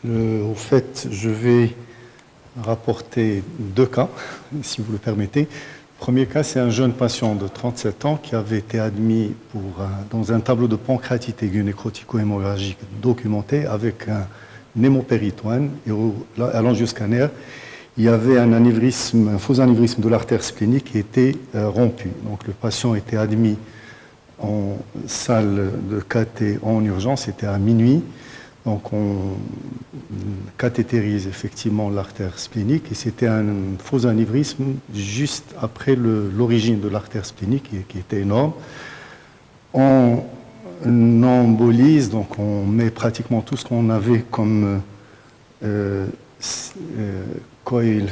Au fait, je vais rapporter deux cas, si vous le permettez. Le premier cas, c'est un jeune patient de 37 ans qui avait été admis dans un tableau de pancréatite aiguë nécrotico-hémorragique documenté avec un hémopéritoine et à l'angioscanner, il y avait un faux anévrisme de l'artère splénique qui était rompu. Donc le patient était admis en salle de cathé en urgence, c'était à minuit. Donc on cathétérise effectivement l'artère splénique et c'était un faux anévrisme juste après l'origine de l'artère splénique qui était énorme. On embolise, donc on met pratiquement tout ce qu'on avait comme coil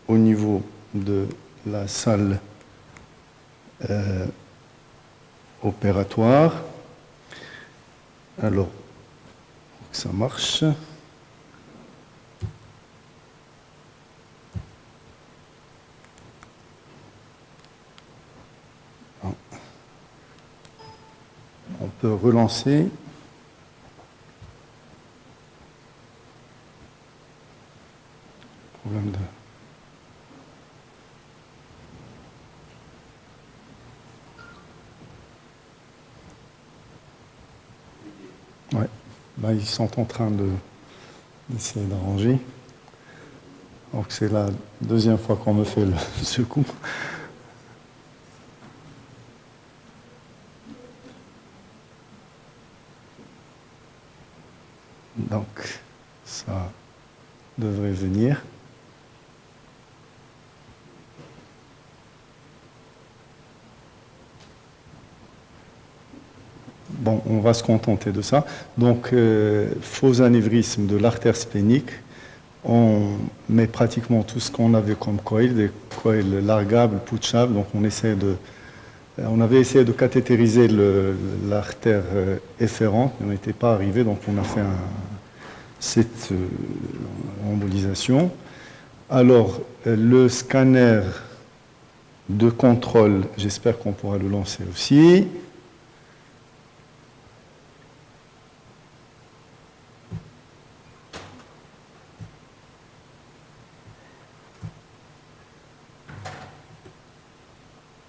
au niveau de la salle opératoire. Alors, ça marche. On peut relancer. Problème de... Ouais. Là, ils sont en train d'essayer d'arranger. Donc c'est la deuxième fois qu'on me fait ce coup. Donc ça devrait venir. Bon, on va se contenter de ça. Donc, faux anévrisme de l'artère splénique. On met pratiquement tout ce qu'on avait comme coil, des coils largables, putchables. Donc, on avait essayé de cathétériser l'artère efférente, mais on n'était pas arrivé. Donc, on a fait cette embolisation. Alors, le scanner de contrôle, j'espère qu'on pourra le lancer aussi.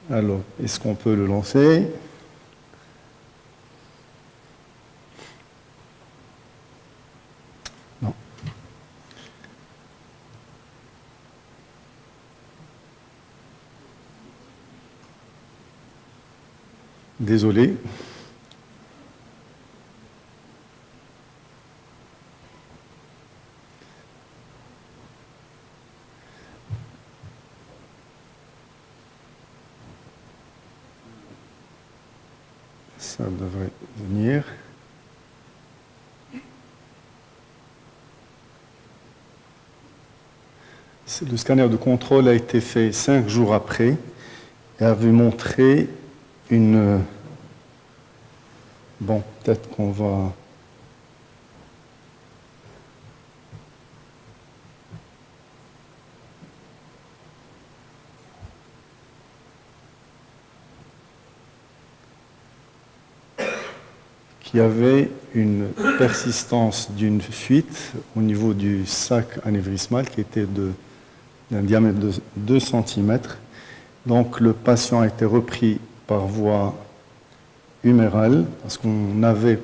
Alors, est-ce qu'on peut le lancer? Non. Désolé. Ça devrait venir. Le scanner de contrôle a été fait 5 jours après et avait montré une... Bon, peut-être qu'on va... Il y avait une persistance d'une fuite au niveau du sac anévrismal qui était d'un diamètre de 2 cm. Donc le patient a été repris par voie humérale parce qu'on avait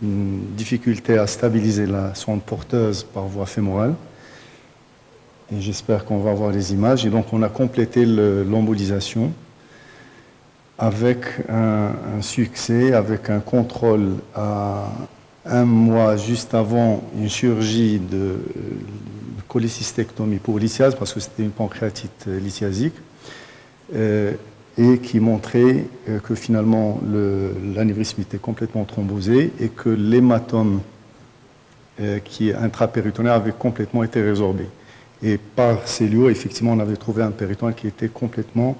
une difficulté à stabiliser la sonde porteuse par voie fémorale. Et j'espère qu'on va voir les images. Et donc on a complété l'embolisation avec un succès, avec un contrôle à 1 mois juste avant une chirurgie de cholécystectomie pour lithiase, parce que c'était une pancréatite lithiasique, et qui montrait que finalement l'anévrisme était complètement thrombosé et que l'hématome qui est intrapéritonéal avait complètement été résorbé. Et par cellule, effectivement, on avait trouvé un péritoine qui était complètement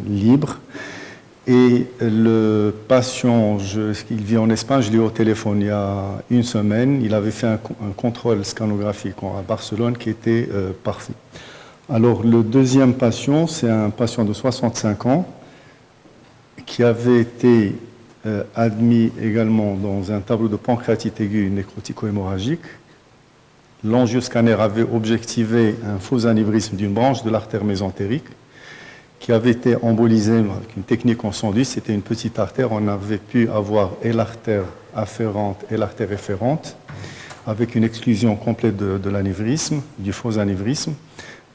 libre. Et le patient, il vit en Espagne, je l'ai eu au téléphone il y a une semaine, il avait fait un contrôle scanographique à Barcelone qui était parfait. Alors le deuxième patient, c'est un patient de 65 ans qui avait été admis également dans un tableau de pancréatite aiguë nécrotico-hémorragique. L'angioscanner avait objectivé un faux anévrisme d'une branche de l'artère mésentérique qui avait été embolisée avec une technique en sandwich. C'était une petite artère. On avait pu avoir et l'artère afférente et l'artère efférente avec une exclusion complète de l'anévrisme, du faux anévrisme.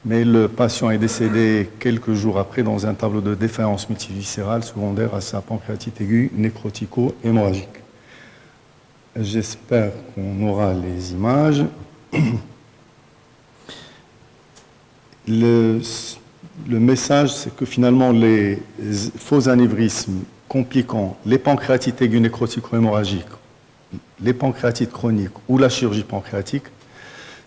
Mais le patient est décédé quelques jours après dans un tableau de défaillance multiviscérale secondaire à sa pancréatite aiguë nécrotico-hémorragique. J'espère qu'on aura les images. Le message, c'est que finalement, les faux anévrismes compliquant les pancréatites aiguës nécrotico-hémorragiques, les pancréatites chroniques ou la chirurgie pancréatique,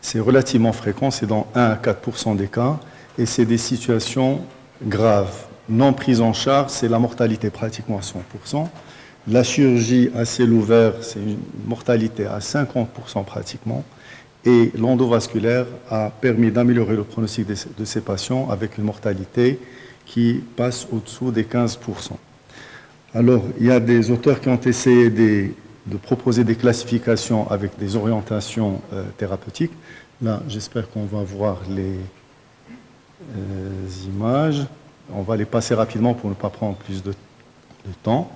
c'est relativement fréquent, c'est dans 1 à 4% des cas, et c'est des situations graves. Non prises en charge, c'est la mortalité pratiquement à 100%. La chirurgie à ciel ouvert, c'est une mortalité à 50% pratiquement. Et l'endovasculaire a permis d'améliorer le pronostic de ces patients avec une mortalité qui passe au-dessous des 15%. Alors, il y a des auteurs qui ont essayé de proposer des classifications avec des orientations thérapeutiques. Là, j'espère qu'on va voir les images. On va les passer rapidement pour ne pas prendre plus de temps.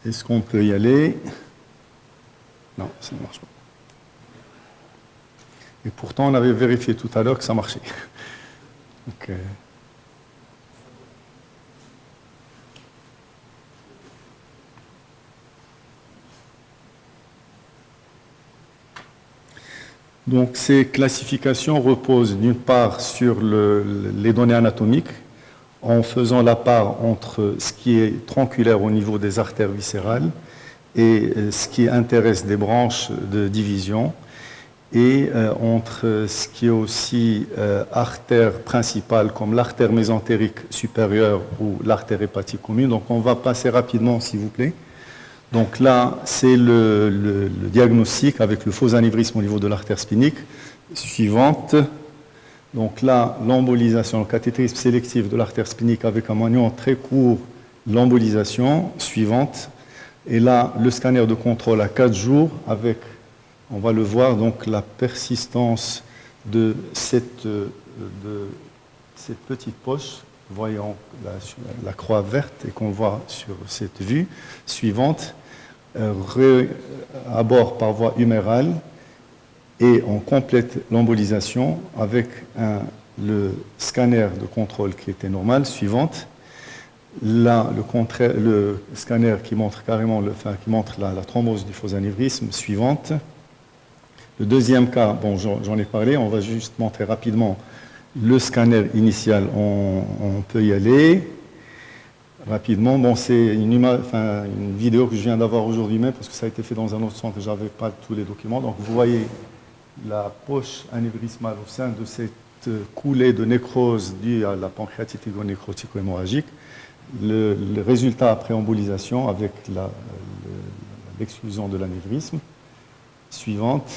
Est-ce qu'on peut y aller? Non, ça ne marche pas. Et pourtant, on avait vérifié tout à l'heure que ça marchait. Donc, donc, ces classifications reposent d'une part sur les données anatomiques, en faisant la part entre ce qui est tronculaire au niveau des artères viscérales et ce qui intéresse des branches de division, et entre ce qui est aussi artère principale comme l'artère mésentérique supérieure ou l'artère hépatique commune. Donc on va passer rapidement, s'il vous plaît. Donc là, c'est le diagnostic avec le faux anévrisme au niveau de l'artère splénique. Suivante. Donc là, l'embolisation, le cathétérisme sélectif de l'artère splénique avec un moignon très court, l'embolisation suivante. Et là, le scanner de contrôle à 4 jours avec, on va le voir, donc la persistance de cette petite poche, voyant la croix verte et qu'on voit sur cette vue suivante, à bord par voie humérale. Et on complète l'embolisation avec le scanner de contrôle qui était normal, suivante. Là, le scanner qui montre carrément qui montre la thrombose du faux anévrisme, suivante. Le deuxième cas, bon, j'en ai parlé, on va juste montrer rapidement le scanner initial, on peut y aller. Rapidement, bon, c'est une vidéo que je viens d'avoir aujourd'hui même, parce que ça a été fait dans un autre centre et je n'avais pas tous les documents. Donc vous voyez la poche anévrismale au sein de cette coulée de nécrose due à la pancréatite nécrotico-hémorragique. Le résultat après embolisation avec l'exclusion de l'anévrisme. Suivante.